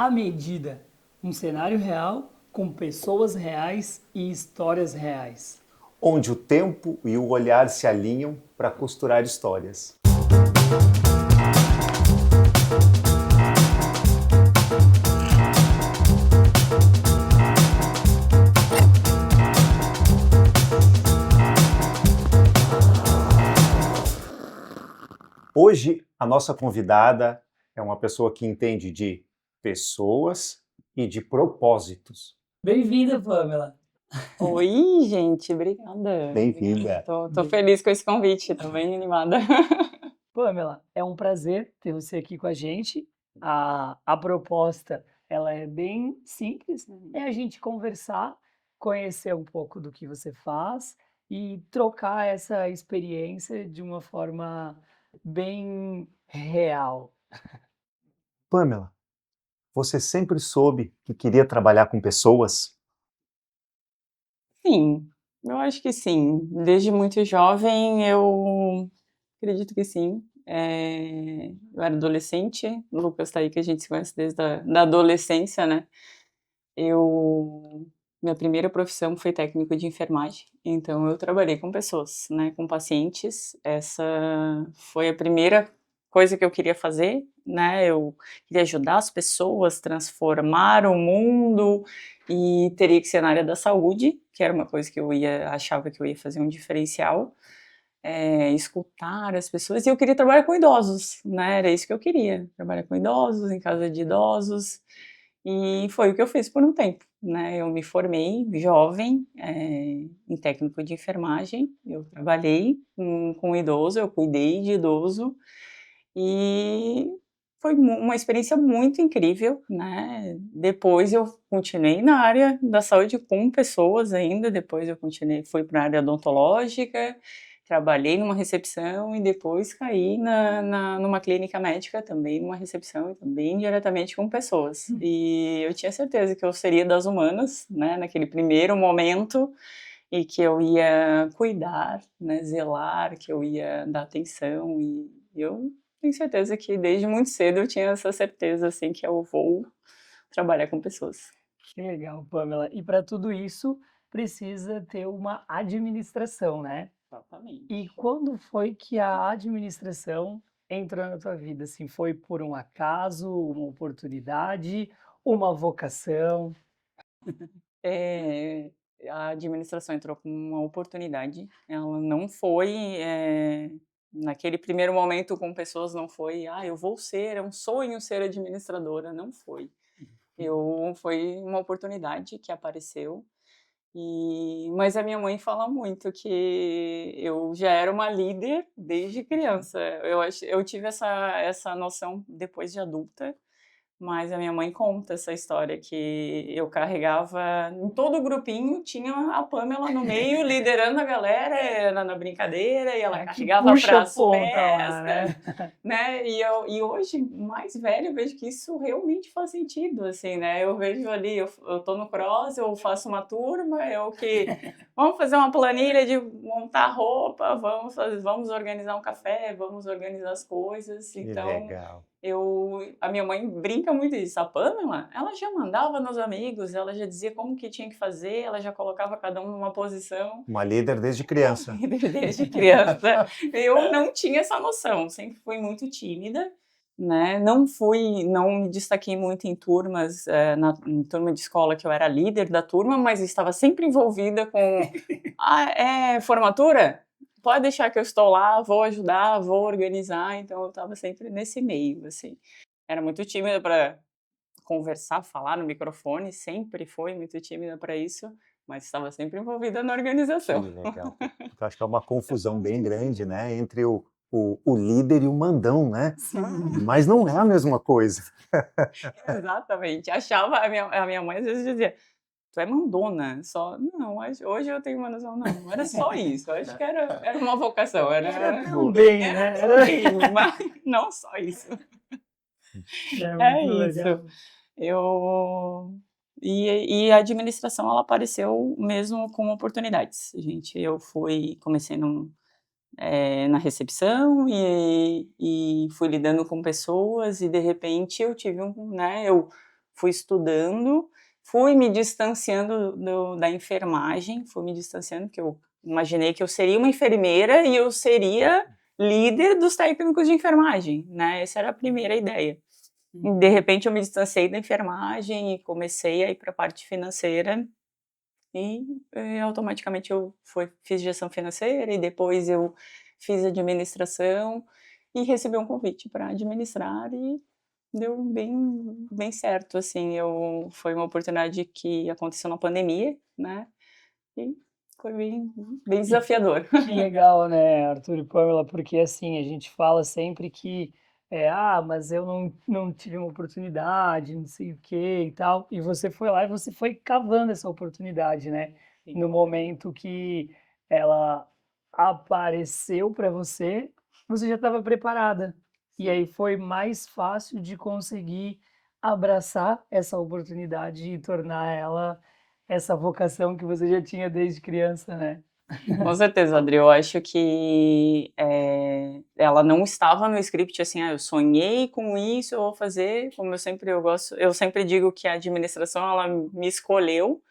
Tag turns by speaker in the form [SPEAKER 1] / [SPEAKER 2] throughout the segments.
[SPEAKER 1] À medida, um cenário real com pessoas reais e histórias reais.
[SPEAKER 2] Onde o tempo e o olhar se alinham para costurar histórias. Hoje, a nossa convidada é uma pessoa que entende de pessoas e de propósitos.
[SPEAKER 1] Bem-vinda, Pamela.
[SPEAKER 3] Oi, gente, obrigada.
[SPEAKER 2] Bem-vinda.
[SPEAKER 3] Tô feliz com esse convite, tô bem animada.
[SPEAKER 1] Pamela, é um prazer ter você aqui com a gente. A proposta, ela é bem simples, é a gente conversar, conhecer um pouco do que você faz e trocar essa experiência de uma forma bem real.
[SPEAKER 2] Pamela, você sempre soube que queria trabalhar com pessoas?
[SPEAKER 3] Sim, eu acho que sim. Desde muito jovem, eu acredito que sim. Eu era adolescente, o Lucas tá aí que a gente se conhece desde da adolescência, né? Minha primeira profissão foi técnico de enfermagem, então eu trabalhei com pessoas, né, com pacientes. Essa foi a primeira coisa que eu queria fazer, né? Eu queria ajudar as pessoas, transformar o mundo e teria que ser na área da saúde, que era uma coisa que achava que eu ia fazer um diferencial, escutar as pessoas, e eu queria trabalhar com idosos, né? Era isso que eu queria, trabalhar com idosos, em casa de idosos. E foi o que eu fiz por um tempo, né? Eu me formei jovem, em técnico de enfermagem. Eu trabalhei com idoso, eu cuidei de idoso e foi uma experiência muito incrível, né? Depois eu continuei na área da saúde com pessoas ainda. Depois eu fui para a área odontológica, trabalhei numa recepção e depois caí numa clínica médica, também numa recepção e também diretamente com pessoas. E eu tinha certeza que eu seria das humanas, né, naquele primeiro momento, e que eu ia cuidar, né, zelar, que eu ia dar atenção. E eu tenho certeza que desde muito cedo eu tinha essa certeza, assim, que eu vou trabalhar com pessoas.
[SPEAKER 1] Que legal, Pamela. E para tudo isso precisa ter uma administração, né?
[SPEAKER 3] Exatamente.
[SPEAKER 1] E quando foi que a administração entrou na tua vida? Assim, foi por um acaso, uma oportunidade, uma vocação?
[SPEAKER 3] É, a administração entrou com uma oportunidade, ela não foi, naquele primeiro momento com pessoas, não foi: "Ah, eu vou ser, é um sonho ser administradora", não foi. Foi uma oportunidade que apareceu, mas a minha mãe fala muito que eu já era uma líder desde criança. Eu tive essa noção depois de adulta, mas a minha mãe conta essa história que eu carregava em todo o grupinho, tinha a Pamela no meio, liderando a galera, era na brincadeira, e ela
[SPEAKER 1] É que
[SPEAKER 3] carregava
[SPEAKER 1] puxa
[SPEAKER 3] para
[SPEAKER 1] a
[SPEAKER 3] as
[SPEAKER 1] ponta lá,
[SPEAKER 3] festas,
[SPEAKER 1] né?
[SPEAKER 3] né? E hoje, mais velha, eu vejo que isso realmente faz sentido, assim, né? Eu vejo ali, eu tô no cross, eu faço uma turma, vamos fazer uma planilha de montar roupa, vamos organizar um café, vamos organizar as coisas.
[SPEAKER 2] Que
[SPEAKER 3] Então,
[SPEAKER 2] legal.
[SPEAKER 3] a minha mãe brinca muito disso. A Pamela, ela já mandava nos amigos, ela já dizia como que tinha que fazer, ela já colocava cada um numa posição.
[SPEAKER 2] Uma líder desde criança.
[SPEAKER 3] Desde criança. Eu não tinha essa noção, sempre fui muito tímida, né? Não me destaquei muito em turmas, em turma de escola que eu era líder da turma, mas estava sempre envolvida com formatura? Pode deixar que eu estou lá, vou ajudar, vou organizar. Então eu estava sempre nesse meio, assim. Era muito tímida para conversar, falar no microfone, sempre foi muito tímida para isso, mas estava sempre envolvida na
[SPEAKER 2] Que
[SPEAKER 3] organização.
[SPEAKER 2] legal. Eu acho que é uma confusão bem grande, né, entre o líder e o mandão, né?
[SPEAKER 1] Sim.
[SPEAKER 2] Mas não é a mesma coisa.
[SPEAKER 3] Exatamente. A minha mãe às vezes dizia: "Tu é mandona, só". Não, hoje eu tenho uma noção, não era só isso, eu acho que era uma vocação,
[SPEAKER 1] Era também,
[SPEAKER 3] era
[SPEAKER 1] né?
[SPEAKER 3] também, mas não só isso.
[SPEAKER 1] É
[SPEAKER 3] É
[SPEAKER 1] muito
[SPEAKER 3] isso.
[SPEAKER 1] legal.
[SPEAKER 3] Eu e a administração, ela apareceu mesmo com oportunidades. Comecei na recepção e fui lidando com pessoas, e de repente eu tive fui estudando, fui me distanciando da enfermagem, fui me distanciando, porque eu imaginei que eu seria uma enfermeira e eu seria líder dos técnicos de enfermagem, né? Essa era a primeira ideia. E, de repente eu me distanciei da enfermagem e comecei a ir para a parte financeira e automaticamente eu fiz gestão financeira e depois eu fiz administração e recebi um convite para administrar e deu bem certo, assim, foi uma oportunidade que aconteceu na pandemia, né, e foi bem desafiador.
[SPEAKER 1] Que legal, né, Arthur e Pamela, porque assim, a gente fala sempre que, mas eu não tive uma oportunidade, não sei o quê e tal, e você foi lá e você foi cavando essa oportunidade, né?
[SPEAKER 3] Sim.
[SPEAKER 1] No momento que ela apareceu para você, você já estava preparada. E aí foi mais fácil de conseguir abraçar essa oportunidade e tornar ela essa vocação que você já tinha desde criança, né?
[SPEAKER 3] Com certeza, Adri, eu acho que ela não estava no script assim, eu sonhei com isso, eu vou fazer, como eu sempre digo que a administração, ela me escolheu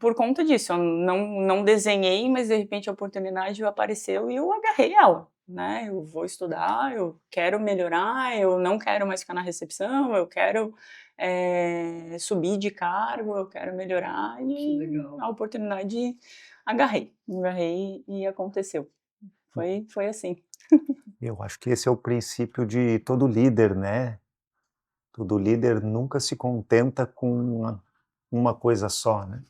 [SPEAKER 3] por conta disso, eu não desenhei, mas de repente a oportunidade apareceu e eu agarrei ela, né, eu vou estudar, eu quero melhorar, eu não quero mais ficar na recepção, eu quero subir de cargo, eu quero melhorar e a oportunidade agarrei e aconteceu. Foi assim.
[SPEAKER 2] Eu acho que esse é o princípio de todo líder, né? Todo líder nunca se contenta com uma coisa só, né?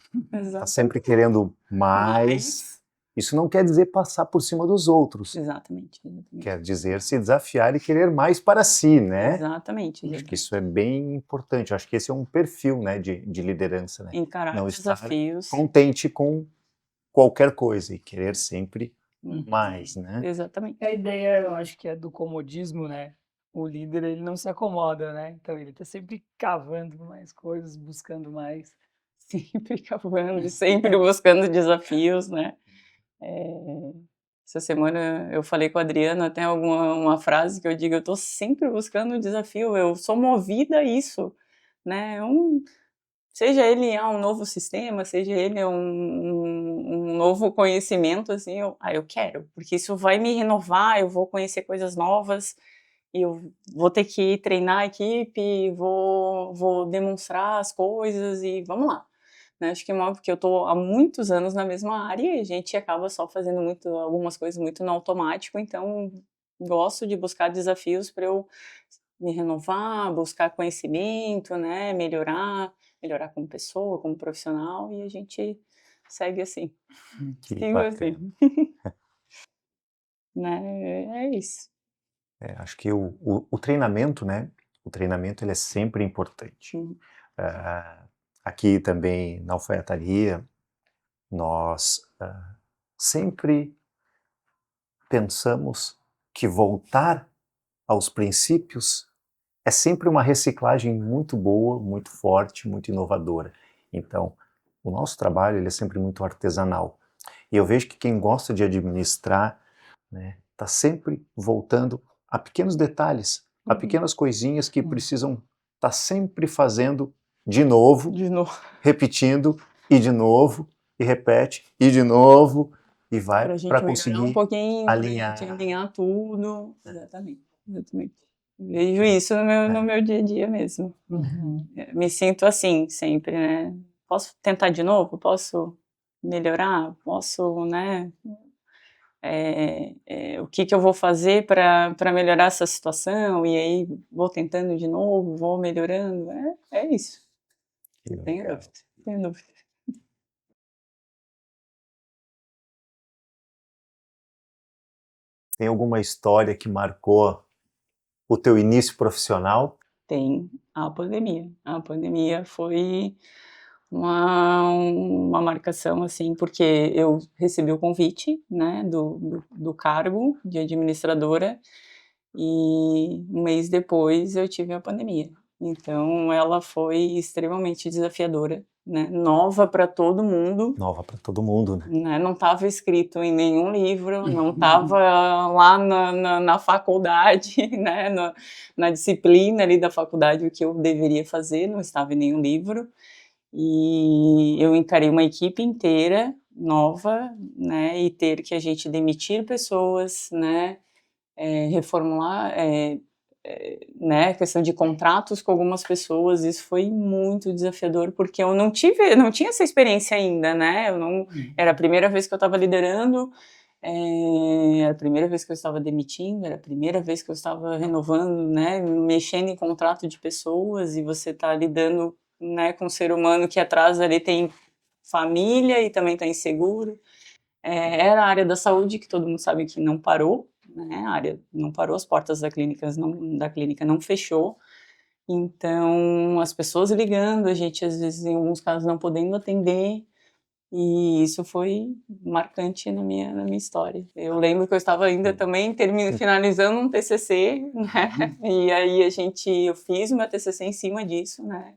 [SPEAKER 2] Tá sempre querendo mais. Isso não quer dizer passar por cima dos outros.
[SPEAKER 3] Exatamente.
[SPEAKER 2] Quer dizer se desafiar e querer mais para si, né?
[SPEAKER 3] Exatamente.
[SPEAKER 2] Acho que isso é bem importante. Acho que esse é um perfil, né, de liderança, né?
[SPEAKER 3] Encarar
[SPEAKER 2] não
[SPEAKER 3] desafios.
[SPEAKER 2] Estar contente com qualquer coisa e querer sempre mais, né?
[SPEAKER 3] Exatamente.
[SPEAKER 1] A ideia, eu acho que é do comodismo, né? O líder, ele não se acomoda, né? Então ele tá sempre cavando mais coisas, buscando mais.
[SPEAKER 3] Sempre cavando, sempre buscando desafios, né? Essa semana eu falei com a Adriana, tem uma frase que eu digo, eu tô sempre buscando um desafio, eu sou movida a isso, né? Seja ele um novo sistema, seja ele um novo conhecimento, assim, eu quero, porque isso vai me renovar, eu vou conhecer coisas novas, e eu vou ter que treinar a equipe, vou demonstrar as coisas e vamos lá. Né? Acho que é mal porque eu estou há muitos anos na mesma área e a gente acaba só fazendo algumas coisas muito no automático, então gosto de buscar desafios para eu me renovar, buscar conhecimento, né, melhorar como pessoa, como profissional, e a gente segue assim. Sigo assim. Né? É isso.
[SPEAKER 2] Acho que o treinamento, né? O treinamento ele é sempre importante. Aqui também na alfaiataria, nós sempre pensamos que voltar aos princípios é sempre uma reciclagem muito boa, muito forte, muito inovadora. Então, o nosso trabalho ele é sempre muito artesanal. E eu vejo que quem gosta de administrar, né, está sempre voltando a pequenos detalhes, a pequenas coisinhas que precisam estar sempre fazendo de novo, repetindo, e de novo, e repete, e de novo, e vai para conseguir
[SPEAKER 3] um pouquinho, alinhar tudo. Exatamente. Vejo isso no meu dia a dia mesmo. Me sinto assim sempre, né? Posso tentar de novo? Posso melhorar? Posso, né? O que eu vou fazer para melhorar essa situação? E aí vou tentando de novo, vou melhorando. É isso. Tenho dúvida.
[SPEAKER 2] Tem alguma história que marcou o teu início profissional?
[SPEAKER 3] Tem a pandemia. A pandemia foi uma marcação, assim, porque eu recebi o convite, né, do cargo de administradora e um mês depois eu tive a pandemia. Então ela foi extremamente desafiadora, né, nova para todo mundo.
[SPEAKER 2] Nova para todo mundo, né?
[SPEAKER 3] Né, não estava escrito em nenhum livro, não estava lá na faculdade, né, na disciplina ali da faculdade o que eu deveria fazer, não estava em nenhum livro. E eu encarei uma equipe inteira nova, né, e ter que a gente demitir pessoas, né, reformular, né, questão de contratos com algumas pessoas, isso foi muito desafiador, porque eu não tinha essa experiência ainda, né, era a primeira vez que eu estava liderando, era a primeira vez que eu estava demitindo, era a primeira vez que eu estava renovando, né, mexendo em contrato de pessoas, e você está lidando, né, com um ser humano que atrás ali tem família e também está inseguro. Era a área da saúde, que todo mundo sabe que não parou, né, a área não parou, as portas da clínica não fechou, então as pessoas ligando, a gente às vezes em alguns casos não podendo atender, e isso foi marcante na minha história. Eu lembro que eu estava ainda também finalizando um TCC, né, e aí eu fiz o meu TCC em cima disso, né,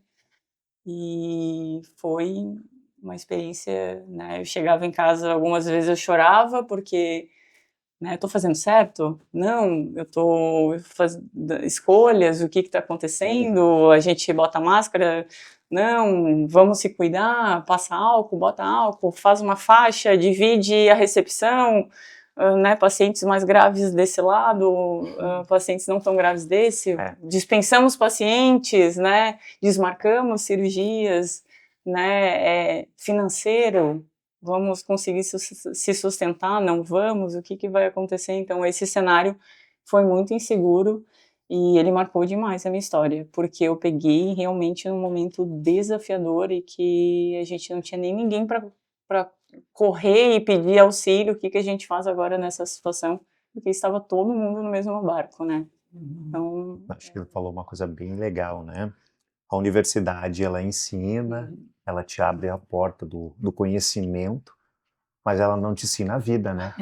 [SPEAKER 3] e foi uma experiência, né, eu chegava em casa, algumas vezes eu chorava, porque, né, eu tô fazendo certo? Não, eu tô fazendo escolhas, o que está acontecendo? A gente bota máscara? Não, vamos se cuidar, passa álcool, bota álcool, faz uma faixa, divide a recepção, né, pacientes mais graves desse lado, pacientes não tão graves desse, dispensamos pacientes, né, desmarcamos cirurgias, né, financeiro, vamos conseguir se sustentar, não vamos, o que vai acontecer? Então esse cenário foi muito inseguro e ele marcou demais a minha história, porque eu peguei realmente num momento desafiador e que a gente não tinha nem ninguém para correr e pedir auxílio, o que a gente faz agora nessa situação, porque estava todo mundo no mesmo barco, né? Então,
[SPEAKER 2] acho que ele falou uma coisa bem legal, né? A universidade, ela ensina, ela te abre a porta do conhecimento, mas ela não te ensina a vida, né?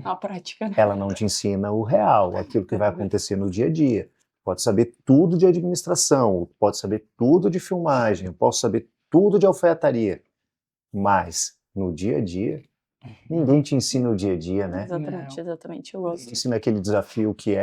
[SPEAKER 3] A prática, né?
[SPEAKER 2] Ela não te ensina o real, aquilo que vai acontecer no dia a dia. Pode saber tudo de administração, pode saber tudo de filmagem, posso saber tudo de alfaiataria, mas no dia a dia, ninguém te ensina o dia a dia, né?
[SPEAKER 3] Exatamente, eu gosto.
[SPEAKER 2] Ensina aquele desafio que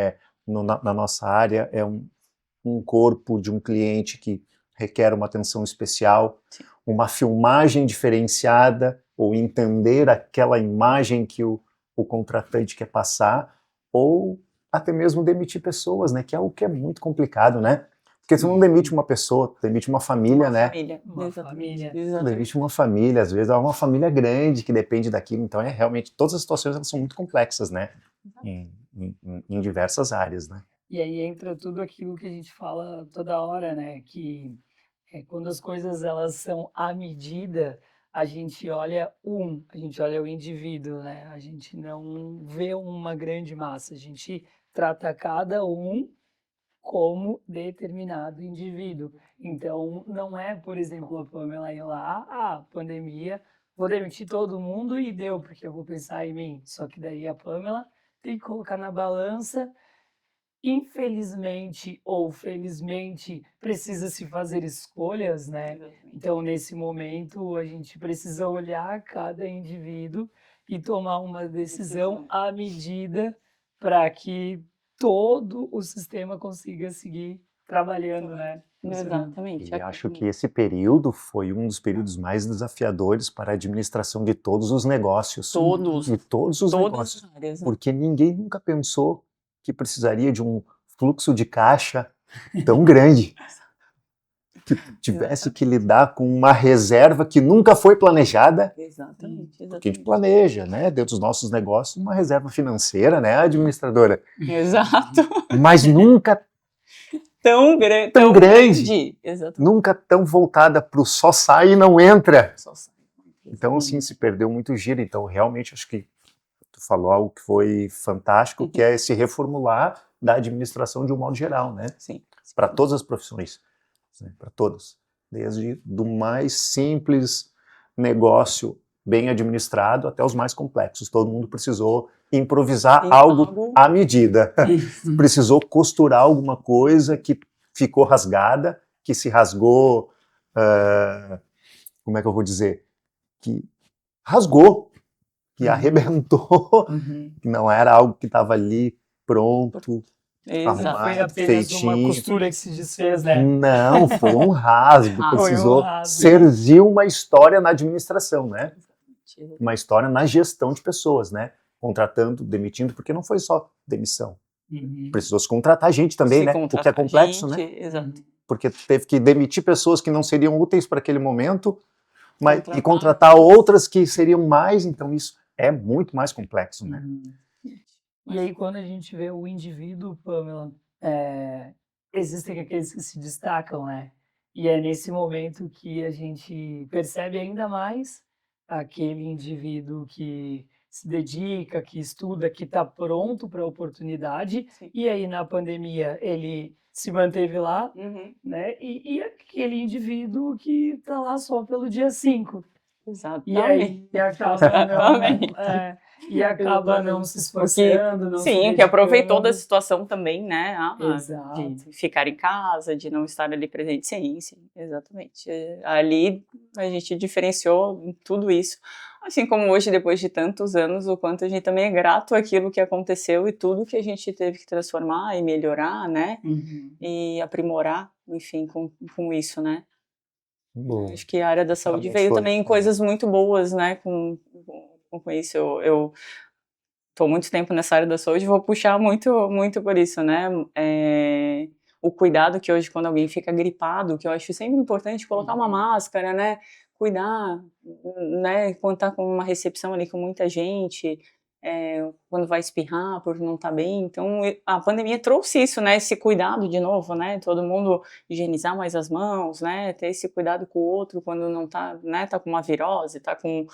[SPEAKER 2] na nossa área, é um corpo de um cliente que requer uma atenção especial,
[SPEAKER 3] Sim.
[SPEAKER 2] Uma filmagem diferenciada, ou entender aquela imagem que o contratante quer passar, ou até mesmo demitir pessoas, né? Que é o que é muito complicado, né? Porque você não demite uma pessoa, demite uma família, né?
[SPEAKER 1] Uma família.
[SPEAKER 2] Demite uma família, às vezes é uma família grande que depende daquilo, então realmente, todas as situações elas são muito complexas, né? Em diversas áreas, né?
[SPEAKER 1] E aí entra tudo aquilo que a gente fala toda hora, né? Que quando as coisas elas são à medida, a gente olha o indivíduo, né? A gente não vê uma grande massa, a gente trata cada um como determinado indivíduo. Então, não é, por exemplo, a Pamela ir lá, pandemia, vou demitir todo mundo e deu, porque eu vou pensar em mim. Só que daí a Pamela tem que colocar na balança. Infelizmente ou felizmente, precisa se fazer escolhas, né? Então, nesse momento, a gente precisa olhar cada indivíduo e tomar uma decisão à medida para que todo o sistema consiga seguir trabalhando, né?
[SPEAKER 3] Exatamente.
[SPEAKER 2] E acho que esse período foi um dos períodos mais desafiadores para a administração de todos os negócios. De todos os negócios.
[SPEAKER 3] As áreas, né?
[SPEAKER 2] Porque ninguém nunca pensou que precisaria de um fluxo de caixa tão grande, que tivesse que lidar com uma reserva que nunca foi planejada.
[SPEAKER 3] Exatamente.
[SPEAKER 2] Porque a gente planeja, né, dentro dos nossos negócios, uma reserva financeira, né, administradora?
[SPEAKER 3] Exato.
[SPEAKER 2] Mas nunca
[SPEAKER 3] tão grande. Exatamente.
[SPEAKER 2] Nunca tão voltada para o só sai e não entra.
[SPEAKER 3] Só sai.
[SPEAKER 2] Então, assim, se perdeu muito giro. Então, realmente, acho que tu falou algo que foi fantástico, que é esse reformular da administração de um modo geral, né?
[SPEAKER 3] Sim.
[SPEAKER 2] Para todas as profissões, né? Para todas. Desde do mais simples negócio bem administrado até os mais complexos. Todo mundo precisou improvisar algo à medida. Precisou costurar alguma coisa que ficou rasgada, que se rasgou como é que eu vou dizer, que rasgou, que arrebentou, que não era algo que estava ali pronto,
[SPEAKER 1] Não foi
[SPEAKER 2] arrumado,
[SPEAKER 1] apenas uma
[SPEAKER 2] feitinho.
[SPEAKER 1] costura que se desfez, né?
[SPEAKER 2] Não, foi um rasgo,
[SPEAKER 3] Ah,
[SPEAKER 2] precisou
[SPEAKER 1] foi um rasgo.
[SPEAKER 2] servir uma história na administração, né?
[SPEAKER 3] Exatamente.
[SPEAKER 2] Uma história na gestão de pessoas, né? Contratando, demitindo, porque não foi só demissão. Precisou se contratar gente também,
[SPEAKER 3] Se
[SPEAKER 2] né? O que é
[SPEAKER 3] contratar
[SPEAKER 2] complexo,
[SPEAKER 3] gente,
[SPEAKER 2] né?
[SPEAKER 3] Exato.
[SPEAKER 2] Porque teve que demitir pessoas que não seriam úteis para aquele momento, mas, e
[SPEAKER 3] Contratar.
[SPEAKER 2] contratar outras que seriam mais, então isso é muito mais complexo, né?
[SPEAKER 1] E aí, quando a gente vê o indivíduo, Pamela, existem aqueles que se destacam, né? E é nesse momento que a gente percebe ainda mais aquele indivíduo que se dedica, que estuda, que está pronto para a oportunidade.
[SPEAKER 3] Sim.
[SPEAKER 1] E aí, na pandemia, ele se manteve lá,
[SPEAKER 3] Uhum.
[SPEAKER 1] né? E aquele indivíduo que está lá só pelo dia 5.
[SPEAKER 3] Exatamente.
[SPEAKER 1] E aí acaba não,
[SPEAKER 3] Exatamente.
[SPEAKER 1] e acaba não se esforçando, não se
[SPEAKER 3] Sim, que aproveitou da
[SPEAKER 1] dedicando.
[SPEAKER 3] situação também, né?
[SPEAKER 1] Exato.
[SPEAKER 3] De ficar em casa, de não estar ali presente. Sim, exatamente. Ali a gente diferenciou em tudo isso. Assim como hoje, depois de tantos anos, o quanto a gente também é grato àquilo que aconteceu e tudo que a gente teve que transformar e melhorar, né? E aprimorar, enfim, com isso, né?
[SPEAKER 2] Bom,
[SPEAKER 3] Acho que a área da saúde
[SPEAKER 2] realmente
[SPEAKER 3] veio
[SPEAKER 2] foi,
[SPEAKER 3] também coisas muito boas, né, com isso. Eu tô muito tempo nessa área da saúde, vou puxar muito por isso, né, o cuidado que hoje quando alguém fica gripado, que eu acho sempre importante colocar uma máscara, né, cuidar, né, quando tá com uma recepção ali com muita gente, quando vai espirrar por não estar bem. Então a pandemia trouxe isso, né, esse cuidado de novo, né, todo mundo higienizar mais as mãos, né, ter esse cuidado com o outro quando não tá, né, tá com uma virose, tá com...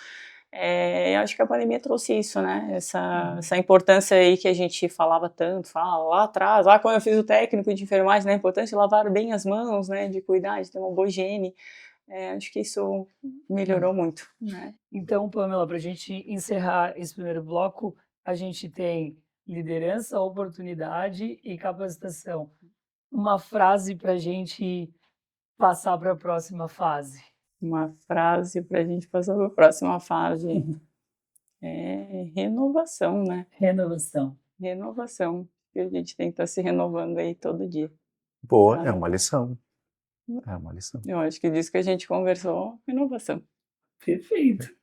[SPEAKER 3] eu acho que a pandemia trouxe isso, né, essa importância aí que a gente fala lá atrás, lá quando eu fiz o técnico de enfermagem, né, a importância de lavar bem as mãos, né, de cuidar, de ter uma boa higiene. Acho que isso melhorou muito, né.
[SPEAKER 1] Então, Pamela, para a gente encerrar esse primeiro bloco, a gente tem liderança, oportunidade e capacitação. Uma frase para a gente passar para a próxima fase.
[SPEAKER 3] Uma frase para a gente passar para a próxima fase é renovação, né?
[SPEAKER 1] Renovação.
[SPEAKER 3] Renovação, que a gente tem que estar se renovando aí todo dia.
[SPEAKER 2] boa, é uma lição. É uma lição.
[SPEAKER 3] Eu acho que disso que a gente conversou, renovação.
[SPEAKER 1] Perfeito.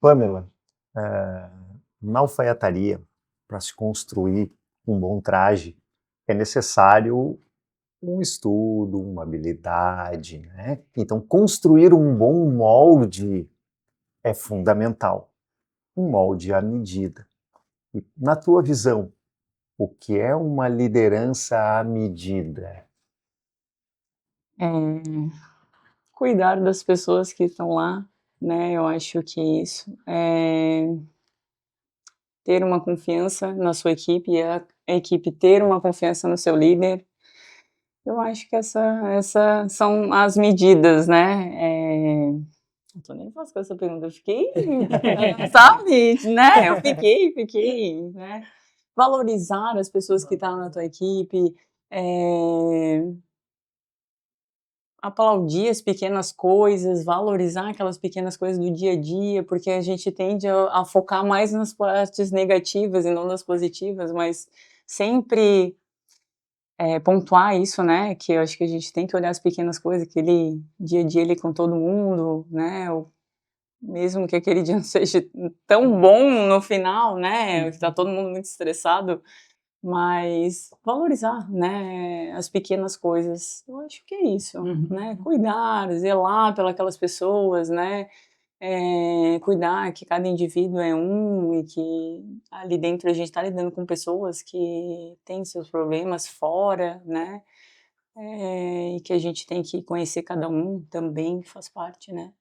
[SPEAKER 2] Pamela, na alfaiataria, para se construir um bom traje, é necessário um estudo, uma habilidade, né? Então, construir um bom molde é fundamental. Um molde à medida. E, na tua visão, o que é uma liderança à medida?
[SPEAKER 3] Cuidar das pessoas que estão lá, né? Eu acho que isso é ter uma confiança na sua equipe e a equipe ter uma confiança no seu líder. Eu acho que essa são as medidas, né? Não tô nervosa com essa pergunta, eu fiquei, sabe, né? Eu fiquei, né? Valorizar as pessoas que estão na tua equipe, aplaudir as pequenas coisas, valorizar aquelas pequenas coisas do dia a dia, porque a gente tende a focar mais nas partes negativas e não nas positivas, mas sempre pontuar isso, né, que eu acho que a gente tem que olhar as pequenas coisas, aquele dia a dia ali com todo mundo, né, mesmo que aquele dia não seja tão bom no final, né, que tá todo mundo muito estressado, mas valorizar, né, as pequenas coisas. Eu acho que é isso, né, cuidar, zelar pelas pessoas, né, cuidar que cada indivíduo é um e que ali dentro a gente está lidando com pessoas que têm seus problemas fora, né, e que a gente tem que conhecer cada um também, faz parte, né.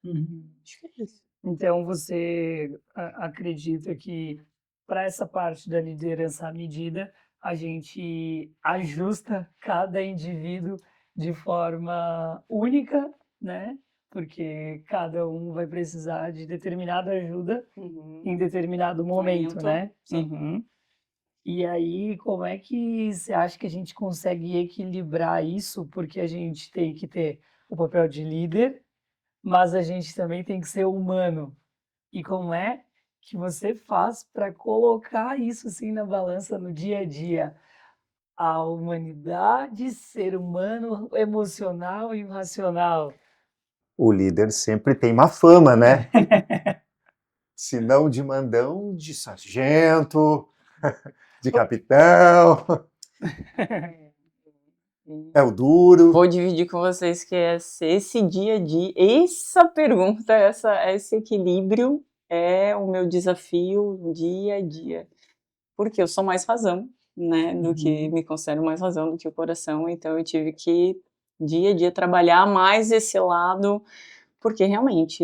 [SPEAKER 3] Acho que é isso.
[SPEAKER 1] Então, você acredita que para essa parte da liderança à medida, a gente ajusta cada indivíduo de forma única, né? Porque cada um vai precisar de determinada ajuda em determinado momento, né?
[SPEAKER 3] Sim.
[SPEAKER 1] E aí, como é que você acha que a gente consegue equilibrar isso? Porque a gente tem que ter o papel de líder, mas a gente também tem que ser humano. E como é que você faz para colocar isso assim na balança no dia a dia? A humanidade, ser humano, emocional e racional.
[SPEAKER 2] O líder sempre tem uma fama, né? Se não de mandão, de sargento, de capitão, é o duro.
[SPEAKER 3] Vou dividir com vocês que esse dia a dia, essa pergunta, esse equilíbrio é o meu desafio dia a dia. Porque eu sou mais razão, né, do que me considero mais razão do que o coração, então eu tive que dia a dia trabalhar mais esse lado, porque realmente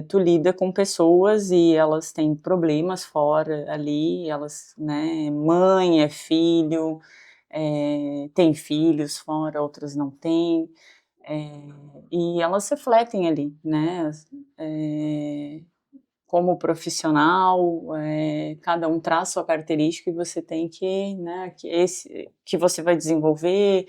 [SPEAKER 3] tu lida com pessoas e elas têm problemas fora ali, elas, né, mãe, é filho, tem filhos fora, outros não têm, e elas refletem ali, né, como profissional, cada um traz sua característica e você tem que, né, que você vai desenvolver,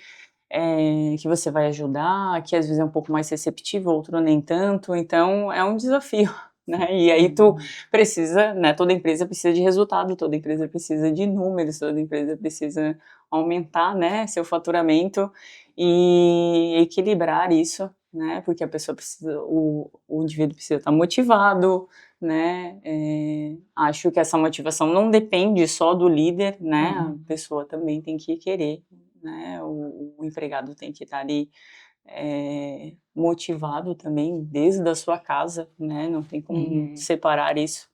[SPEAKER 3] que você vai ajudar, que às vezes é um pouco mais receptivo, outro nem tanto, então é um desafio, né, e aí tu precisa, né, toda empresa precisa de resultado, toda empresa precisa de números, toda empresa precisa aumentar, né, seu faturamento e equilibrar isso, né, porque a pessoa precisa, o indivíduo precisa estar motivado, né, acho que essa motivação não depende só do líder, né, a pessoa também tem que querer, né, o empregado tem que estar ali motivado também desde a sua casa, né, não tem como separar isso,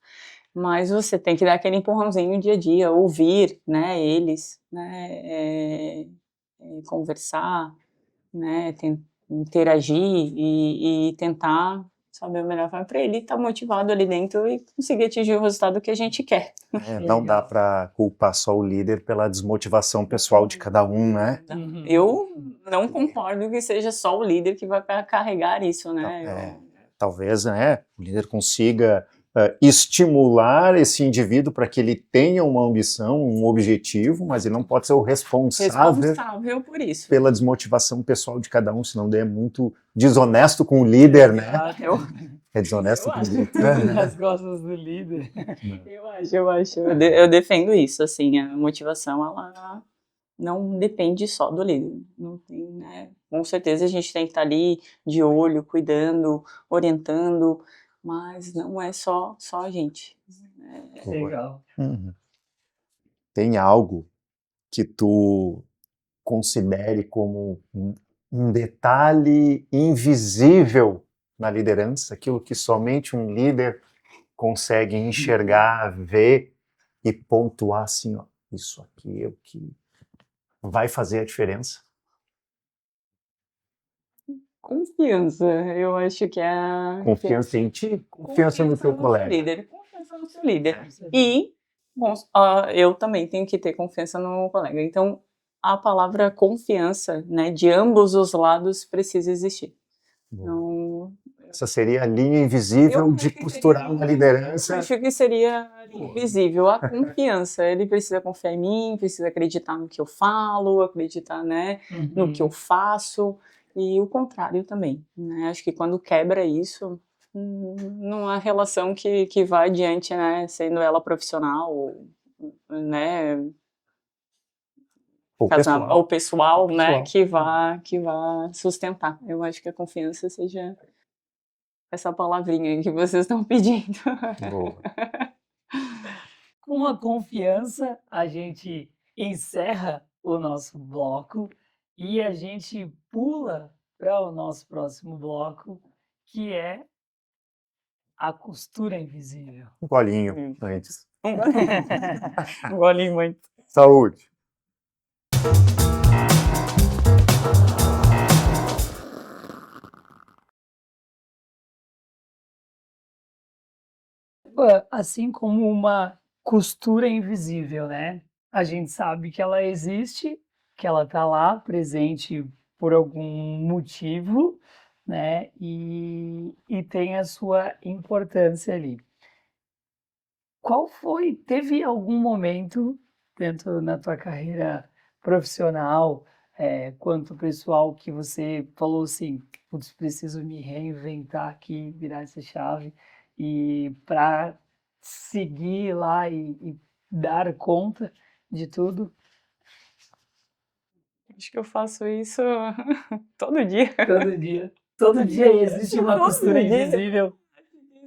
[SPEAKER 3] mas você tem que dar aquele empurrãozinho dia a dia, ouvir, né, eles, né, conversar, né, interagir e tentar saber o melhor para ele estar motivado ali dentro e conseguir atingir o resultado que a gente quer.
[SPEAKER 2] Não dá para culpar só o líder pela desmotivação pessoal de cada um, né?
[SPEAKER 3] Eu não concordo que seja só o líder que vai carregar isso, né?
[SPEAKER 2] Talvez, né, o líder consiga estimular esse indivíduo para que ele tenha uma ambição, um objetivo, mas ele não pode ser o responsável
[SPEAKER 3] por isso.
[SPEAKER 2] pela desmotivação pessoal de cada um, senão é muito desonesto com o líder, né? É desonesto com o líder.
[SPEAKER 1] Nas costas do líder.
[SPEAKER 3] Eu acho. Eu defendo isso, assim, a motivação, ela não depende só do líder. Não tem, né? Com certeza a gente tem que estar ali de olho, cuidando, orientando, mas não é só a gente.
[SPEAKER 1] Legal.
[SPEAKER 2] Tem algo que tu considere como um detalhe invisível na liderança, aquilo que somente um líder consegue enxergar, ver e pontuar assim, ó, isso aqui é o que vai fazer a diferença?
[SPEAKER 3] Confiança, eu acho que é
[SPEAKER 2] Confiança em ti, confiança no teu colega.
[SPEAKER 3] Líder, confiança no seu líder. E bom, eu também tenho que ter confiança no colega. Então, a palavra confiança, né, de ambos os lados precisa existir. Então,
[SPEAKER 2] essa seria a linha invisível de costurar uma liderança.
[SPEAKER 3] Eu acho que seria invisível a confiança. Ele precisa confiar em mim, precisa acreditar no que eu falo, acreditar, né, no que eu faço. E o contrário também, né? Acho que quando quebra isso, não há relação que vá adiante, né? Sendo ela profissional, né? Ou pessoal, né? Que vá sustentar. Eu acho que a confiança seja essa palavrinha que vocês estão pedindo.
[SPEAKER 2] Boa.
[SPEAKER 1] Com a confiança, a gente encerra o nosso bloco e a gente pula para o nosso próximo bloco, que é a costura invisível.
[SPEAKER 2] Um golinho antes.
[SPEAKER 3] Um golinho muito.
[SPEAKER 2] Saúde.
[SPEAKER 1] Assim como uma costura invisível, né? A gente sabe que ela existe, que ela está lá presente por algum motivo, né? E tem a sua importância ali. Teve algum momento tanto na tua carreira profissional, quanto pessoal, que você falou assim, putz, preciso me reinventar aqui, virar essa chave, e para seguir lá e dar conta de tudo
[SPEAKER 3] Acho que eu faço isso todo dia.
[SPEAKER 1] todo dia. Todo dia existe uma
[SPEAKER 3] Todo
[SPEAKER 1] costura
[SPEAKER 3] dia.
[SPEAKER 1] invisível.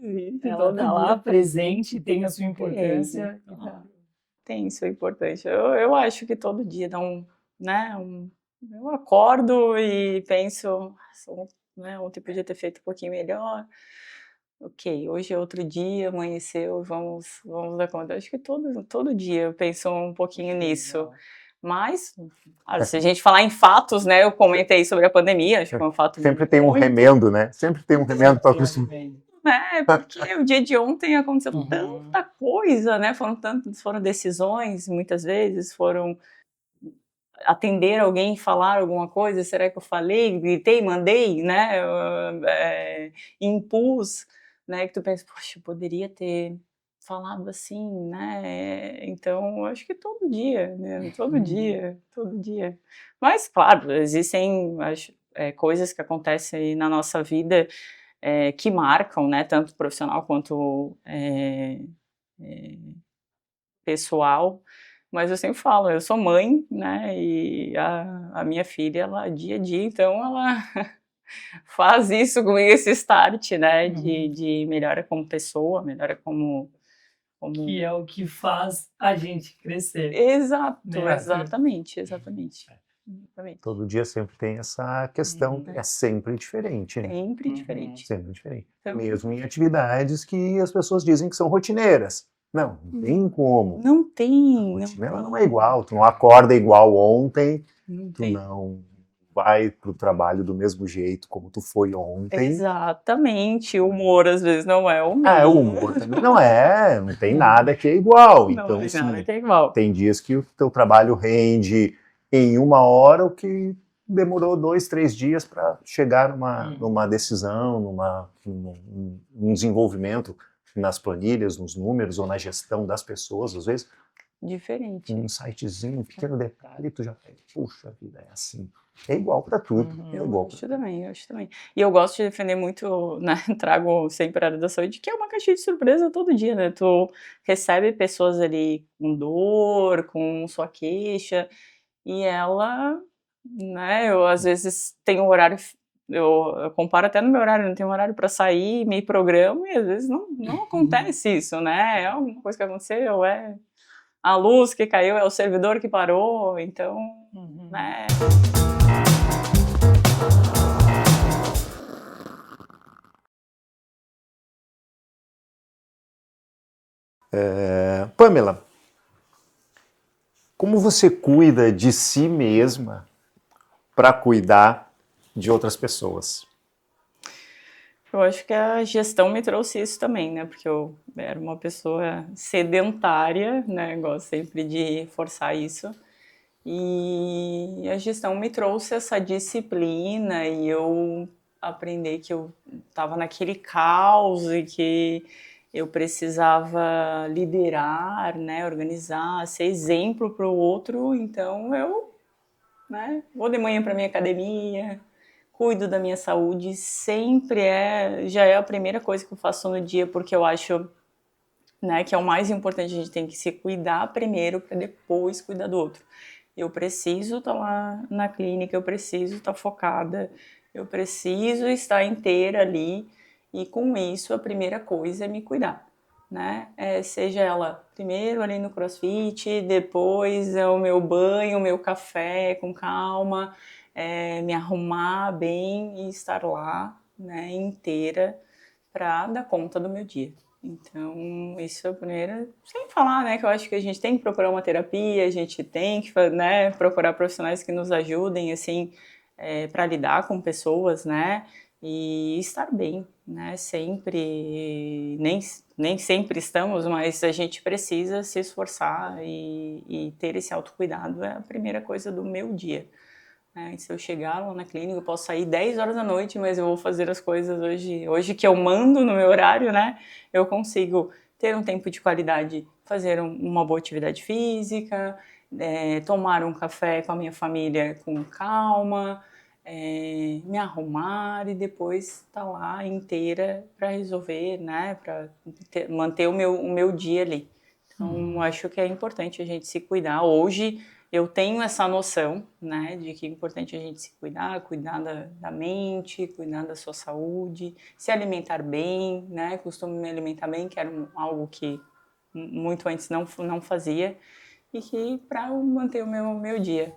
[SPEAKER 3] Existe,
[SPEAKER 1] Ela
[SPEAKER 3] todo
[SPEAKER 1] tá lá
[SPEAKER 3] dia.
[SPEAKER 1] presente, tem a sua importância. e tá.
[SPEAKER 3] Tem, isso é importante. Eu acho que todo dia dá né, eu acordo e penso, "Nossa, né, ontem podia ter feito um pouquinho melhor. Ok, hoje é outro dia, amanheceu, vamos dar conta." Acho que todo dia eu penso um pouquinho nisso.
[SPEAKER 1] Legal.
[SPEAKER 3] Mas, se a gente falar em fatos, né, eu comentei sobre a pandemia, acho que é um fato
[SPEAKER 2] Sempre tem um
[SPEAKER 3] muito,
[SPEAKER 2] remendo, né? Sempre tem um remendo para acostumar.
[SPEAKER 3] né, porque o dia de ontem aconteceu
[SPEAKER 1] Uhum.
[SPEAKER 3] tanta coisa, né, foram decisões, muitas vezes, foram atender alguém, falar alguma coisa, será que eu falei, gritei, mandei, né, impus, né, que tu pensa, poxa, eu poderia ter falado assim, né, então eu acho que todo dia, né, todo dia. Mas, claro, existem coisas que acontecem na nossa vida que marcam, né, tanto profissional quanto pessoal, mas eu sempre falo, eu sou mãe, né, e a minha filha, ela dia a dia, então ela faz isso comigo, esse start, né,
[SPEAKER 1] Uhum.
[SPEAKER 3] de melhora como pessoa, melhora como...
[SPEAKER 1] Que é o que faz a gente crescer,
[SPEAKER 3] Exato,
[SPEAKER 1] né, Arthur?
[SPEAKER 3] exatamente.
[SPEAKER 2] Todo dia sempre tem essa questão,
[SPEAKER 1] Uhum.
[SPEAKER 2] é sempre diferente, né?
[SPEAKER 3] Sempre
[SPEAKER 1] Uhum.
[SPEAKER 3] diferente.
[SPEAKER 2] Sempre diferente.
[SPEAKER 3] Então,
[SPEAKER 2] Mesmo em atividades que as pessoas dizem que são rotineiras. Não, não tem como.
[SPEAKER 3] não
[SPEAKER 2] A
[SPEAKER 3] tem,
[SPEAKER 2] rotina ela não é igual, tu não acorda igual ontem,
[SPEAKER 3] não
[SPEAKER 2] tu
[SPEAKER 3] tem.
[SPEAKER 2] não vai pro trabalho do mesmo jeito como tu foi ontem.
[SPEAKER 3] Exatamente, o humor às vezes não é o
[SPEAKER 2] O
[SPEAKER 3] mesmo.
[SPEAKER 2] humor também não tem nada que é igual.
[SPEAKER 3] Não
[SPEAKER 2] Então,
[SPEAKER 3] tem
[SPEAKER 2] sim,
[SPEAKER 3] nada que é igual.
[SPEAKER 2] tem dias que o teu trabalho rende em 1 hora o que demorou 2, 3 dias para chegar numa decisão, num desenvolvimento nas planilhas, nos números ou na gestão das pessoas, às vezes.
[SPEAKER 3] Diferente.
[SPEAKER 2] Um sitezinho, um pequeno detalhe, tu já pega, puxa vida, é assim. É igual para tudo. É igual pra tudo.
[SPEAKER 3] Eu acho também. E eu gosto de defender muito, né, trago sempre a área da saúde, que é uma caixinha de surpresa todo dia, né, tu recebe pessoas ali com dor, com sua queixa, e ela, né, eu às vezes tenho um horário, eu comparo até no meu horário, não tenho um horário para sair, me programo, e às vezes não acontece isso, né, é alguma coisa que aconteceu, é a luz que caiu, é o servidor que parou, então, né.
[SPEAKER 2] Pamela, como você cuida de si mesma para cuidar de outras pessoas?
[SPEAKER 3] Eu acho que a gestão me trouxe isso também, né, porque eu era uma pessoa sedentária, né, gosto sempre de forçar isso, e a gestão me trouxe essa disciplina e eu aprender que eu estava naquele caos e que eu precisava liderar, né, organizar, ser exemplo para o outro, então eu, né, vou de manhã para minha academia, cuido da minha saúde, sempre já é a primeira coisa que eu faço no dia, porque eu acho, né, que é o mais importante, a gente tem que se cuidar primeiro para depois cuidar do outro. Eu preciso estar lá na clínica, eu preciso estar focada, eu preciso estar inteira ali, e com isso a primeira coisa é me cuidar, né? Seja ela primeiro ali no CrossFit, depois é o meu banho, o meu café com calma, me arrumar bem e estar lá, né, inteira para dar conta do meu dia. Então, isso é a primeira, sem falar, né, que eu acho que a gente tem que procurar uma terapia, a gente tem que, né, procurar profissionais que nos ajudem, assim, para lidar com pessoas, né, e estar bem, né, sempre, nem sempre estamos, mas a gente precisa se esforçar e ter esse autocuidado é a primeira coisa do meu dia. Se eu chegar lá na clínica, eu posso sair 10 horas da noite, mas eu vou fazer as coisas hoje que eu mando no meu horário, né? Eu consigo ter um tempo de qualidade fazer uma boa atividade física, tomar um café com a minha família com calma, me arrumar e depois estar lá inteira para resolver, né, para manter o meu dia ali. Então, acho que é importante a gente se cuidar. Hoje eu tenho essa noção, né, de que é importante a gente se cuidar da mente, cuidar da sua saúde, se alimentar bem, né, costumo me alimentar bem, que era algo que muito antes não fazia, e que para manter o meu dia.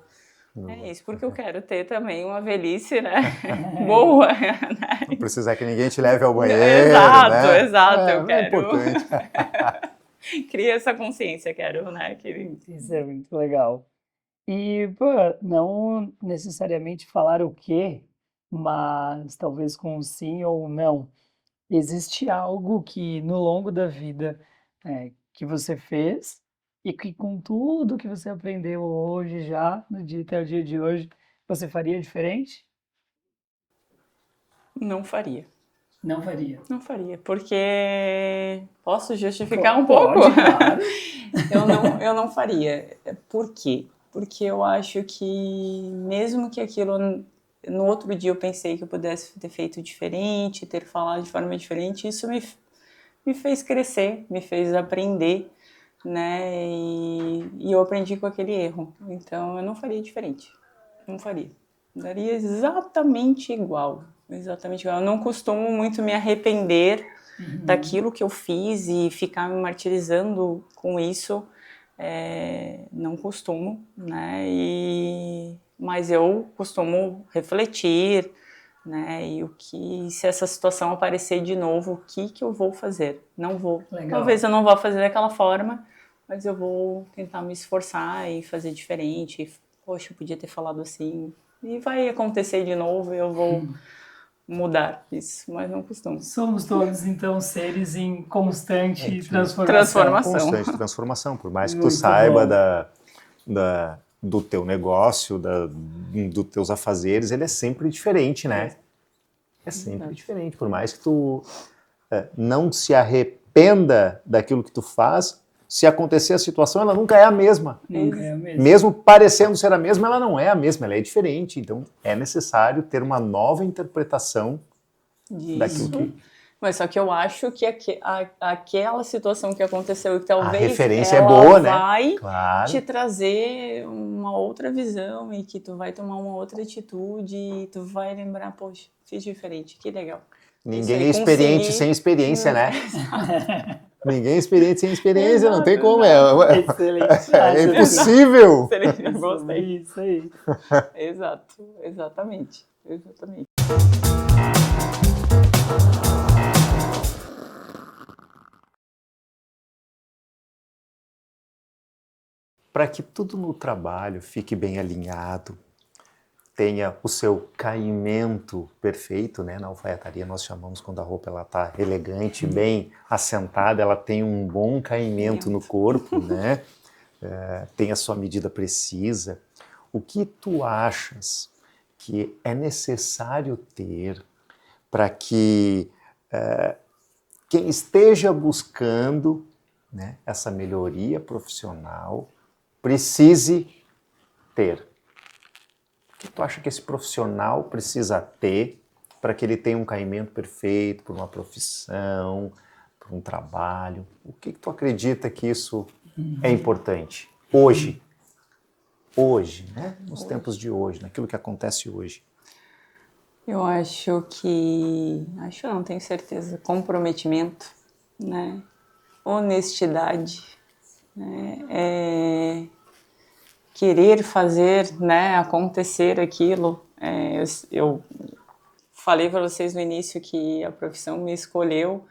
[SPEAKER 3] É isso, porque eu quero ter também uma velhice, né, boa, né?
[SPEAKER 2] Não precisar que ninguém te leve ao banheiro,
[SPEAKER 3] Exato,
[SPEAKER 2] né?
[SPEAKER 3] exato, eu
[SPEAKER 2] É
[SPEAKER 3] quero.
[SPEAKER 2] importante.
[SPEAKER 3] Cria essa consciência, quero, né, que...
[SPEAKER 1] Isso é muito legal. E, pô, não necessariamente falar o quê, mas talvez com um sim ou um não. Existe algo que no longo da vida que você fez e que com tudo que você aprendeu hoje já, no dia até o dia de hoje, você faria diferente?
[SPEAKER 3] Não faria.
[SPEAKER 1] Não faria.
[SPEAKER 3] Não faria, porque posso justificar um
[SPEAKER 1] Pode,
[SPEAKER 3] pouco?
[SPEAKER 1] claro.
[SPEAKER 3] Eu não faria. Por quê? Porque eu acho que mesmo que aquilo no outro dia eu pensei que eu pudesse ter feito diferente, ter falado de forma diferente, isso me fez crescer, me fez aprender, né? E eu aprendi com aquele erro. Então eu não faria diferente. Não faria. Daria exatamente igual. Exatamente igual. Eu não costumo muito me arrepender daquilo que eu fiz e ficar me martirizando com isso. Não costumo, né? Mas eu costumo refletir, né? E se essa situação aparecer de novo, o que eu vou fazer? Não vou.
[SPEAKER 1] Legal.
[SPEAKER 3] Talvez eu não vá fazer daquela forma, mas eu vou tentar me esforçar e fazer diferente. Poxa, eu podia ter falado assim. E vai acontecer de novo e eu vou mudar isso, mas não costumo.
[SPEAKER 1] Somos todos, então, seres em constante
[SPEAKER 3] Transformação.
[SPEAKER 2] Constante transformação, por mais que tu
[SPEAKER 1] Muito
[SPEAKER 2] saiba
[SPEAKER 1] bom.
[SPEAKER 2] do teu negócio, dos teus afazeres, ele é sempre diferente, né? É sempre diferente, por mais que tu não se arrependa daquilo que tu faz, se acontecer a situação, ela nunca é a mesma.
[SPEAKER 1] Nunca é a mesma.
[SPEAKER 2] Mesmo parecendo ser a mesma, ela não é a mesma, ela é diferente. Então, é necessário ter uma nova interpretação daquilo que...
[SPEAKER 3] Mas só que eu acho que aquela situação que aconteceu e que talvez
[SPEAKER 2] A referência
[SPEAKER 3] ela
[SPEAKER 2] é boa, né?
[SPEAKER 3] vai
[SPEAKER 2] Claro.
[SPEAKER 3] te trazer uma outra visão e que tu vai tomar uma outra atitude e tu vai lembrar, poxa, fiz diferente, que legal.
[SPEAKER 2] Ninguém é experiente sem experiência, né? Ninguém é experiente sem experiência,
[SPEAKER 3] Exato,
[SPEAKER 2] não tem como.
[SPEAKER 1] Excelente.
[SPEAKER 2] É impossível.
[SPEAKER 3] Excelente, eu gostei.
[SPEAKER 1] Isso aí.
[SPEAKER 3] Exato, exatamente.
[SPEAKER 2] Para que tudo no trabalho fique bem alinhado, tenha o seu caimento perfeito, né? Na alfaiataria nós chamamos quando a roupa ela tá elegante, bem assentada, ela tem um bom caimento no corpo, né? Tem a sua medida precisa. O que tu achas que é necessário ter para que quem esteja buscando, né, essa melhoria profissional precise ter? O que tu acha que esse profissional precisa ter para que ele tenha um caimento perfeito por uma profissão, por um trabalho? O que tu acredita que isso é importante hoje? Hoje, né? Nos tempos de hoje, naquilo que acontece hoje.
[SPEAKER 3] Eu acho não, tenho certeza, comprometimento, né? Honestidade, né? Querer fazer, né, acontecer aquilo. Eu falei para vocês no início que a profissão me escolheu,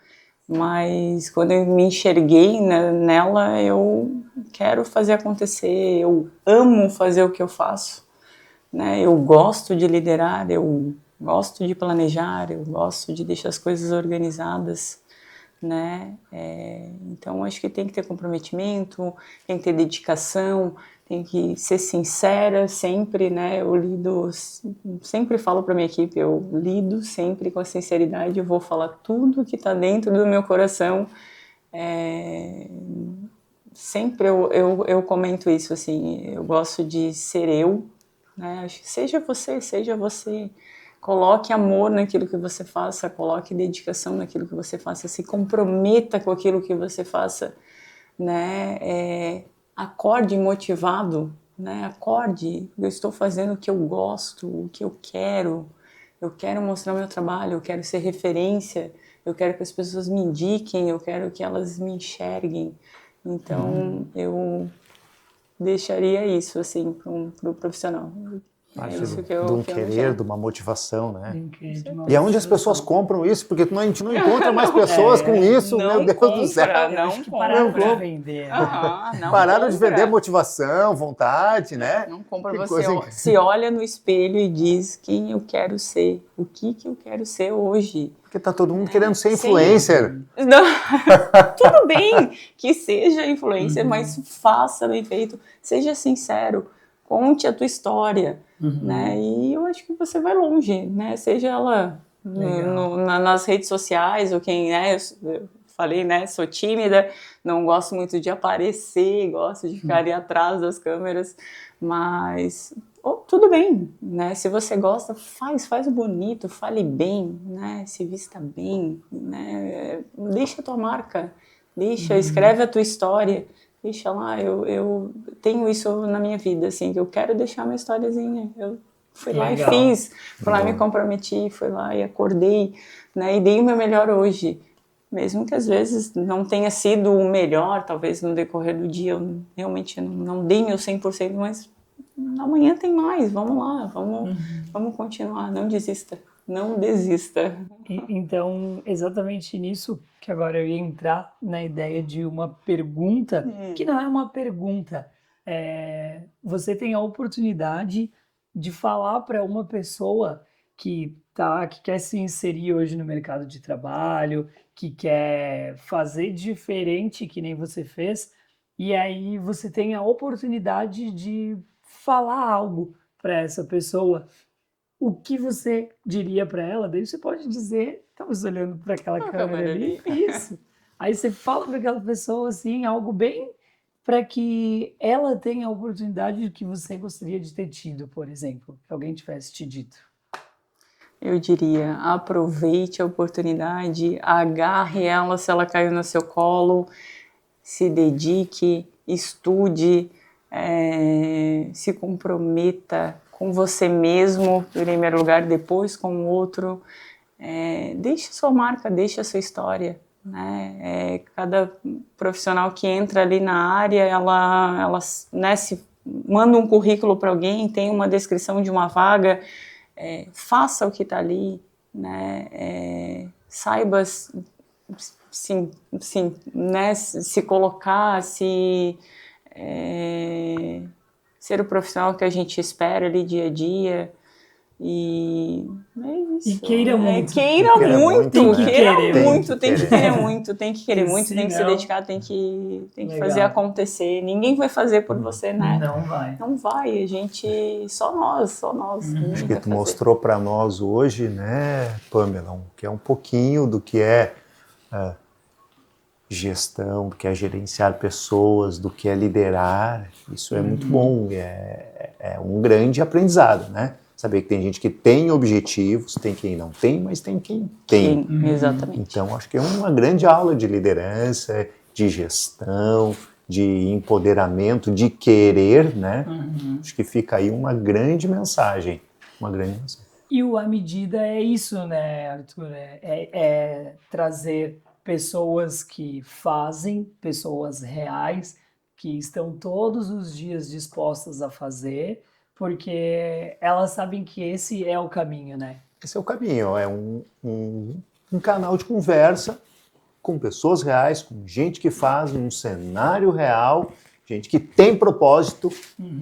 [SPEAKER 3] mas quando eu me enxerguei nela, eu quero fazer acontecer, eu amo fazer o que eu faço, né? Eu gosto de liderar, eu gosto de planejar, eu gosto de deixar as coisas organizadas, né? Então acho que tem que ter comprometimento, tem que ter dedicação, tem que ser sincera sempre, né? Sempre falo para minha equipe, eu lido sempre com a sinceridade, eu vou falar tudo que está dentro do meu coração, sempre eu comento isso, assim, eu gosto de ser eu, né? Seja você, coloque amor naquilo que você faça, coloque dedicação naquilo que você faça, se comprometa com aquilo que você faça, né? Acorde motivado, né? Acorde, eu estou fazendo o que eu gosto, o que eu quero mostrar meu trabalho, eu quero ser referência, eu quero que as pessoas me indiquem, eu quero que elas me enxerguem. Então, eu deixaria isso, assim, pro profissional.
[SPEAKER 2] Parte
[SPEAKER 3] Isso
[SPEAKER 2] de um
[SPEAKER 3] que eu
[SPEAKER 2] querer,
[SPEAKER 3] enxergo.
[SPEAKER 2] de uma motivação, né?
[SPEAKER 1] De uma
[SPEAKER 2] E aonde as pessoas
[SPEAKER 1] motivação.
[SPEAKER 2] compram isso? Porque a gente não encontra mais pessoas com isso,
[SPEAKER 3] não
[SPEAKER 2] meu Deus do
[SPEAKER 3] compra,
[SPEAKER 2] céu.
[SPEAKER 1] Eu acho
[SPEAKER 3] não
[SPEAKER 1] que
[SPEAKER 3] compra.
[SPEAKER 1] pararam de
[SPEAKER 2] compra.
[SPEAKER 1] vender.
[SPEAKER 3] Não
[SPEAKER 2] Pararam de
[SPEAKER 3] compra.
[SPEAKER 2] vender motivação, vontade, né?
[SPEAKER 3] Não compra,
[SPEAKER 2] Que
[SPEAKER 3] você
[SPEAKER 2] coisa incrível.
[SPEAKER 3] se olha no espelho e diz quem eu quero ser, o que eu quero ser hoje.
[SPEAKER 2] Porque tá todo mundo querendo ser
[SPEAKER 3] Sim.
[SPEAKER 2] influencer.
[SPEAKER 3] Não, tudo bem que seja influencer, mas faça bem feito, seja sincero, conte a tua história, né? E eu acho que você vai longe, né? Seja ela nas redes sociais ou quem é, eu falei, né? Sou tímida, não gosto muito de aparecer, gosto de ficar ali atrás das câmeras, mas tudo bem, né? Se você gosta, faz o bonito, fale bem, né? Se vista bem, né? Deixa a tua marca, escreve a tua história, deixa lá. Eu tenho isso na minha vida, assim, que eu quero deixar minha historiazinha. Eu fui lá e fiz, fui lá e me comprometi, fui lá e acordei, né? E dei o meu melhor hoje. Mesmo que às vezes não tenha sido o melhor, talvez no decorrer do dia eu realmente não dei meu 100%, mas amanhã tem mais, vamos lá, vamos continuar, não desista, não desista.
[SPEAKER 1] Então, exatamente nisso que agora eu ia entrar na ideia de uma pergunta, que não é uma pergunta. Você tem a oportunidade de falar para uma pessoa que quer se inserir hoje no mercado de trabalho, que quer fazer diferente que nem você fez, e aí você tem a oportunidade de falar algo para essa pessoa. O que você diria para ela? Daí você pode dizer, estamos olhando para aquela câmera ali, isso. Aí você fala para aquela pessoa assim, algo bem para que ela tenha a oportunidade que você gostaria de ter tido, por exemplo, que alguém tivesse te dito.
[SPEAKER 3] Eu diria, aproveite a oportunidade, agarre ela se ela caiu no seu colo, se dedique, estude, se comprometa com você mesmo, em primeiro lugar, depois com o outro. Deixe sua marca, deixe a sua história. Né? Cada profissional que entra ali na área, ela né, se manda um currículo para alguém, tem uma descrição de uma vaga, faça o que está ali, né? Saiba né, se colocar, ser o profissional que a gente espera ali dia a dia. E é isso.
[SPEAKER 1] E queira muito.
[SPEAKER 3] Queira muito,
[SPEAKER 1] tem que querer
[SPEAKER 3] muito, tem que querer muito, tem que querer muito, tem que se
[SPEAKER 1] não,
[SPEAKER 3] dedicar, tem que
[SPEAKER 1] legal.
[SPEAKER 3] fazer acontecer. Ninguém vai fazer por você, né?
[SPEAKER 1] Não vai.
[SPEAKER 3] Não vai, a gente, só nós.
[SPEAKER 2] Acho que tu mostrou para nós hoje, né, Pamela, que é um pouquinho do que é gestão, do que é gerenciar pessoas, do que é liderar. Isso é muito bom, é um grande aprendizado, né? Saber que tem gente que tem objetivos, tem quem não tem, mas tem quem tem.
[SPEAKER 3] Exatamente.
[SPEAKER 2] Então, acho que é uma grande aula de liderança, de gestão, de empoderamento, de querer, né? Acho que fica aí uma grande mensagem.
[SPEAKER 1] E o À Medida é isso, né, Arthur? É trazer pessoas que fazem, pessoas reais, que estão todos os dias dispostas a fazer, porque elas sabem que esse é o caminho, né?
[SPEAKER 2] Esse é o caminho, é um canal de conversa com pessoas reais, com gente que faz um cenário real, gente que tem propósito,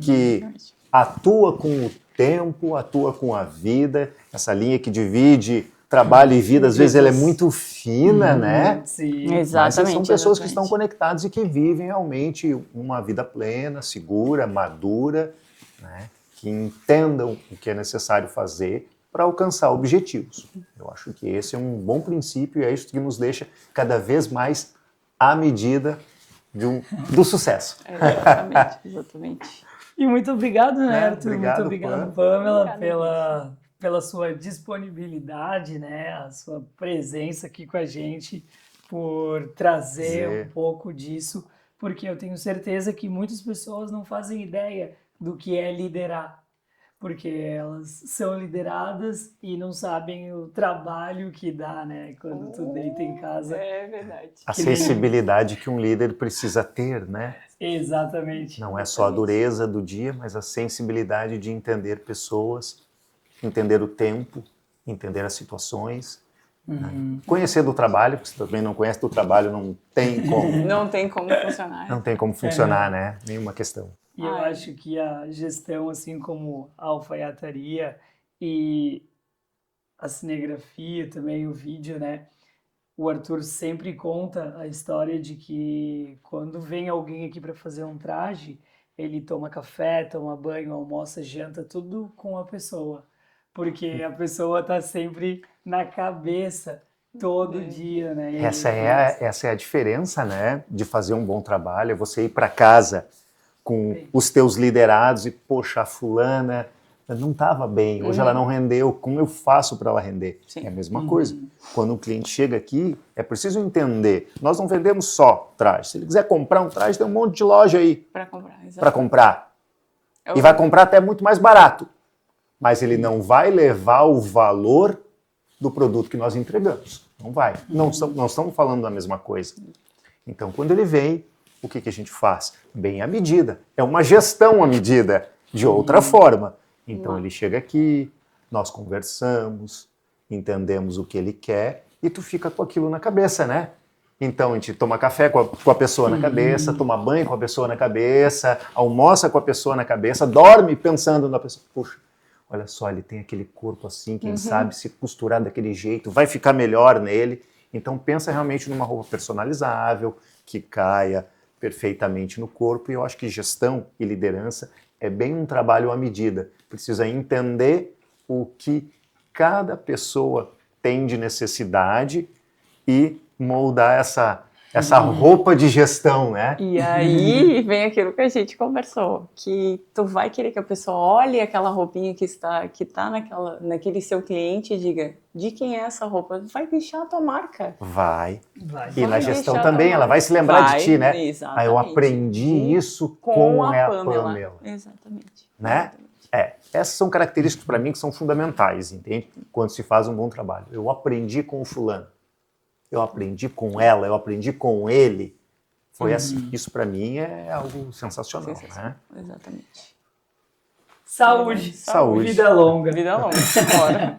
[SPEAKER 2] que atua com o tempo, atua com a vida, essa linha que divide trabalho e vida, às vezes ela é muito fina, né?
[SPEAKER 1] Sim.
[SPEAKER 3] Exatamente.
[SPEAKER 2] Mas são pessoas que estão conectadas e que vivem realmente uma vida plena, segura, madura, né? Que entendam o que é necessário fazer para alcançar objetivos. Eu acho que esse é um bom princípio e é isso que nos deixa cada vez mais à medida do sucesso.
[SPEAKER 3] Exatamente, exatamente.
[SPEAKER 1] E muito obrigado, né,
[SPEAKER 2] É,
[SPEAKER 1] Arthur?
[SPEAKER 2] obrigado,
[SPEAKER 1] Muito obrigado,
[SPEAKER 2] Pam.
[SPEAKER 1] Pamela,
[SPEAKER 3] Obrigada,
[SPEAKER 1] pela sua disponibilidade, né, a sua presença aqui com a gente, por trazer um pouco disso, porque eu tenho certeza que muitas pessoas não fazem ideia do que é liderar, porque elas são lideradas e não sabem o trabalho que dá, né, quando tu deita em casa.
[SPEAKER 3] É verdade.
[SPEAKER 2] A
[SPEAKER 1] Que nem-
[SPEAKER 2] sensibilidade que um líder precisa ter, né?
[SPEAKER 1] Exatamente.
[SPEAKER 2] Não é só a dureza do dia, mas a sensibilidade de entender pessoas, entender o tempo, entender as situações, né? Conhecer do trabalho, porque se também não conhece do trabalho, não tem como,
[SPEAKER 3] Não tem como funcionar.
[SPEAKER 2] não tem como funcionar, né? Nenhuma questão.
[SPEAKER 1] E eu
[SPEAKER 3] Ai.
[SPEAKER 1] acho que a gestão, assim como a alfaiataria e a cinegrafia também, o vídeo, né? O Arthur sempre conta a história de que quando vem alguém aqui para fazer um traje, ele toma café, toma banho, almoça, janta, tudo com a pessoa. Porque a pessoa tá sempre na cabeça todo dia, né? E
[SPEAKER 2] Essa
[SPEAKER 1] ele
[SPEAKER 2] é,
[SPEAKER 1] faz.
[SPEAKER 2] essa é a diferença, né, de fazer um bom trabalho, é você ir para casa com os teus liderados e, poxa, a fulana não estava bem, hoje ela não rendeu, como eu faço para ela render?
[SPEAKER 3] Sim.
[SPEAKER 2] É a mesma coisa. Quando um cliente chega aqui, é preciso entender, nós não vendemos só traje, se ele quiser comprar um traje, tem um monte de loja aí
[SPEAKER 3] Para comprar, exatamente.
[SPEAKER 2] para comprar,
[SPEAKER 3] É
[SPEAKER 2] e vai comprar até muito mais barato, mas ele não vai levar o valor do produto que nós entregamos. Não vai. Não estamos falando da mesma coisa. Então, quando ele vem, o que a gente faz? Bem à medida. É uma gestão à medida, de outra forma. Então, ele chega aqui, nós conversamos, entendemos o que ele quer e tu fica com aquilo na cabeça, né? Então, a gente toma café com a pessoa na cabeça, toma banho com a pessoa na cabeça, almoça com a pessoa na cabeça, dorme pensando na pessoa. Puxa, olha só, ele tem aquele corpo assim, quem sabe se costurar daquele jeito, vai ficar melhor nele. Então pensa realmente numa roupa personalizável, que caia perfeitamente no corpo. E eu acho que gestão e liderança é bem um trabalho à medida. Precisa entender o que cada pessoa tem de necessidade e moldar essa roupa de gestão, né?
[SPEAKER 3] E aí vem aquilo que a gente conversou, que tu vai querer que a pessoa olhe aquela roupinha que tá naquele seu cliente e diga, de quem é essa roupa? Vai deixar a tua marca.
[SPEAKER 2] Vai.
[SPEAKER 1] Vai.
[SPEAKER 2] E na
[SPEAKER 3] Vai
[SPEAKER 2] gestão
[SPEAKER 3] deixar
[SPEAKER 2] também,
[SPEAKER 3] tua
[SPEAKER 2] ela vai se lembrar
[SPEAKER 3] marca.
[SPEAKER 2] de ti, né?
[SPEAKER 3] Vai,
[SPEAKER 2] Ah, eu
[SPEAKER 3] exatamente.
[SPEAKER 2] aprendi isso com a Pamela.
[SPEAKER 3] Exatamente.
[SPEAKER 2] Né? Essas são características para mim que são fundamentais, entende? Quando se faz um bom trabalho. Eu aprendi com o fulano, eu aprendi com ela, eu aprendi com ele. Foi assim. Isso para mim é algo sensacional, né?
[SPEAKER 3] Exatamente.
[SPEAKER 1] Saúde.
[SPEAKER 2] Saúde.
[SPEAKER 1] Vida longa.
[SPEAKER 3] Vida longa. Bora.